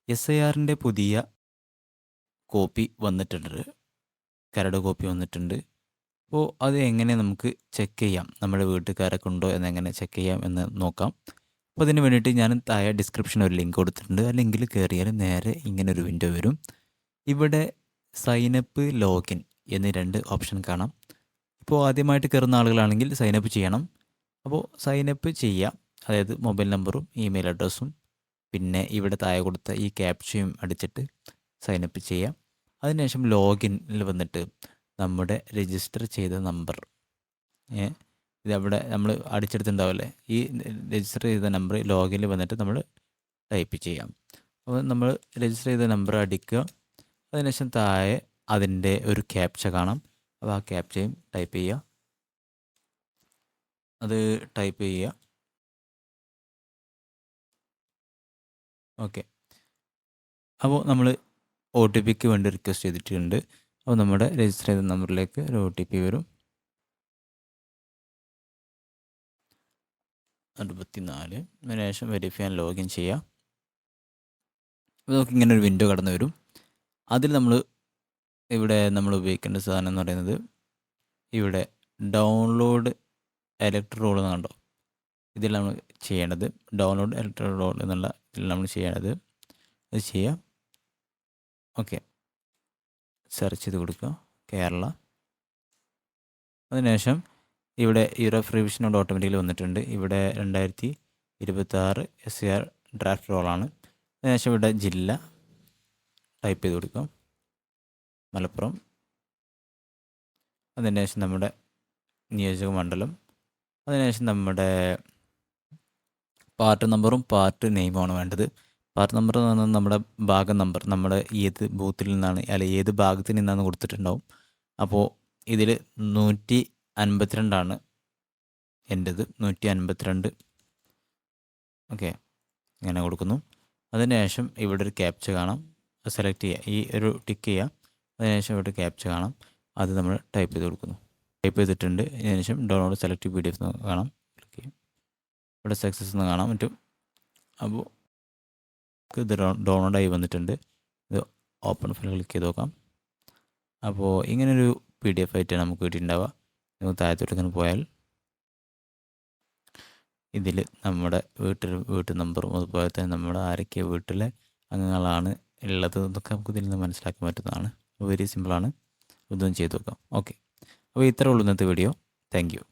SIRൻ്റെ പുതിയ കോപ്പി വന്നിട്ടുണ്ട്. കരട് കോപ്പി വന്നിട്ടുണ്ട്. അപ്പോൾ അത് എങ്ങനെ നമുക്ക് ചെക്ക് ചെയ്യാം, നമ്മുടെ വീട്ടുകാരൊക്കെ ഉണ്ടോ എന്നെങ്ങനെ ചെക്ക് ചെയ്യാം എന്ന് നോക്കാം. അപ്പോൾ അതിന് വേണ്ടിയിട്ട് ഞാൻ താഴെ ഡിസ്ക്രിപ്ഷനിൽ ഒരു ലിങ്ക് കൊടുത്തിട്ടുണ്ട്. ആ ലിങ്കിൽ കയറിയാൽ നേരെ ഇങ്ങനൊരു വിൻഡോ വരും. ഇവിടെ സൈനപ്പ്, ലോഗിൻ എന്നീ 2 ഓപ്ഷൻ കാണാം. ഇപ്പോൾ ആദ്യമായിട്ട് കയറുന്ന ആളുകളാണെങ്കിൽ സൈനപ്പ് ചെയ്യണം. അപ്പോൾ സൈനപ്പ് ചെയ്യുക, അതായത് മൊബൈൽ നമ്പറും ഇമെയിൽ അഡ്രസ്സും പിന്നെ ഇവിടെ താഴെ കൊടുത്ത ഈ ക്യാപ്ചയും അടിച്ചിട്ട് സൈനപ്പ് ചെയ്യാം. അതിനുശേഷം ലോഗിനിൽ വന്നിട്ട് നമ്മുടെ രജിസ്റ്റർ ചെയ്ത നമ്പർ ഇതവിടെ നമ്മൾ അടിച്ചെടുത്തിട്ടുണ്ടാവില്ലേ, ഈ രജിസ്റ്റർ ചെയ്ത നമ്പർ ലോഗിനിൽ വന്നിട്ട് നമ്മൾ ടൈപ്പ് ചെയ്യാം. അപ്പോൾ നമ്മൾ രജിസ്റ്റർ ചെയ്ത നമ്പർ അടിക്കുക. അതിനുശേഷം താഴെ അതിൻ്റെ ഒരു ക്യാപ്ച കാണാം. അപ്പോൾ ആ ക്യാപ്ചയും ടൈപ്പ് ചെയ്യുക. അത് ടൈപ്പ് ചെയ്യുക. ഓക്കെ, അപ്പോൾ നമ്മൾ OTPക്ക് വേണ്ടി റിക്വസ്റ്റ് ചെയ്തിട്ടുണ്ട്. അപ്പോൾ നമ്മുടെ രജിസ്റ്റർ ചെയ്ത നമ്പറിലേക്ക് ഒരു OTP വരും. 64. അതിനുശേഷം വെരിഫൈ ആൻഡ് ലോഗിൻ ചെയ്യാം. അപ്പോൾ നമുക്ക് ഇങ്ങനെ ഒരു വിൻഡോ കടന്നു വരും. അതിൽ ഇവിടെ നമ്മൾ ഉപയോഗിക്കേണ്ട സാധനം എന്ന് പറയുന്നത് ഇവിടെ ഡൗൺലോഡ് ഇലക്ട്രൽ റോൾ എന്ന് കണ്ടോ, ഇതിൽ നമ്മൾ ചെയ്യേണ്ടത് ഡൗൺലോഡ് ഇലക്ട്രൽ റോൾ എന്നുള്ള ഇതിൽ നമ്മൾ ചെയ്യേണ്ടത് അത് ചെയ്യാം. ഓക്കെ, സെർച്ച് ചെയ്ത് കൊടുക്കുക കേരള. അതിനുശേഷം ഇവിടെ ഈ റഫ് റിവിഷൻ അവിടെ ഓട്ടോമാറ്റിക്കലി വന്നിട്ടുണ്ട്. ഇവിടെ 2026 SIR ഡ്രാഫ്റ്റ് റോളാണ്. അതിനുശേഷം ഇവിടെ ജില്ല ടൈപ്പ് ചെയ്ത് കൊടുക്കുക, മലപ്പുറം. അതിനുശേഷം നമ്മുടെ നിയോജക മണ്ഡലം. അതിനുശേഷം നമ്മുടെ പാർട്ട് നമ്പറും പാർട്ട് നെയിമുമാണ് വേണ്ടത്. പാർട്ട് നമ്പർ എന്ന് പറഞ്ഞാൽ നമ്മുടെ ഭാഗം നമ്പർ, നമ്മൾ ഏത് ബൂത്തിൽ നിന്നാണ് ഏത് ഭാഗത്തിൽ നിന്നാണ് കൊടുത്തിട്ടുണ്ടാവും. അപ്പോൾ ഇതിൽ 152 എൻ്റെത്, 152. ഓക്കെ, ഇങ്ങനെ കൊടുക്കുന്നു. അതിനുശേഷം ഇവിടെ ഒരു ക്യാപ്ച കാണാം, അത് സെലക്ട് ചെയ്യുക, ഈ ഒരു ടിക്ക് ചെയ്യുക. അതിനുശേഷം ഇവിടെ ക്യാപ്ച കാണാം, അത് നമ്മൾ ടൈപ്പ് ചെയ്ത് കൊടുക്കുന്നു. ടൈപ്പ് ചെയ്തിട്ടുണ്ട്. അതിനുശേഷം ഡൗൺലോഡ് സെലക്ട് PDF കാണാം, ക്ലിക്ക് ചെയ്യും. ഇവിടെ സക്സസ് എന്ന് കാണാൻ പറ്റും. അപ്പോൾ ഇത് ഡൗൺലോഡായി വന്നിട്ടുണ്ട്. ഇത് ഓപ്പൺ ഫയൽ ക്ലിക്ക് ചെയ്ത് നോക്കാം. അപ്പോൾ ഇങ്ങനൊരു PDF ആയിട്ട് നമുക്ക് കിട്ടിയിട്ടുണ്ടാവുക. നമുക്ക് താഴത്തോട്ട് ഇങ്ങനെ പോയാൽ ഇതിൽ നമ്മുടെ വീട്ടു നമ്പറും അതുപോലെ തന്നെ നമ്മുടെ ആരൊക്കെ വീട്ടിലെ അംഗങ്ങളാണ് ഉള്ളത് എന്നൊക്കെ നമുക്ക് ഇതിൽ നിന്ന് മനസ്സിലാക്കാൻ പറ്റുന്നതാണ്. വെരി സിമ്പിളാണ്. ഇതൊന്നും ചെയ്ത് നോക്കാം. ഓക്കെ, അപ്പോൾ ഇത്രേ ഉള്ളൂ ഇന്നത്തെ വീഡിയോ. Thank you.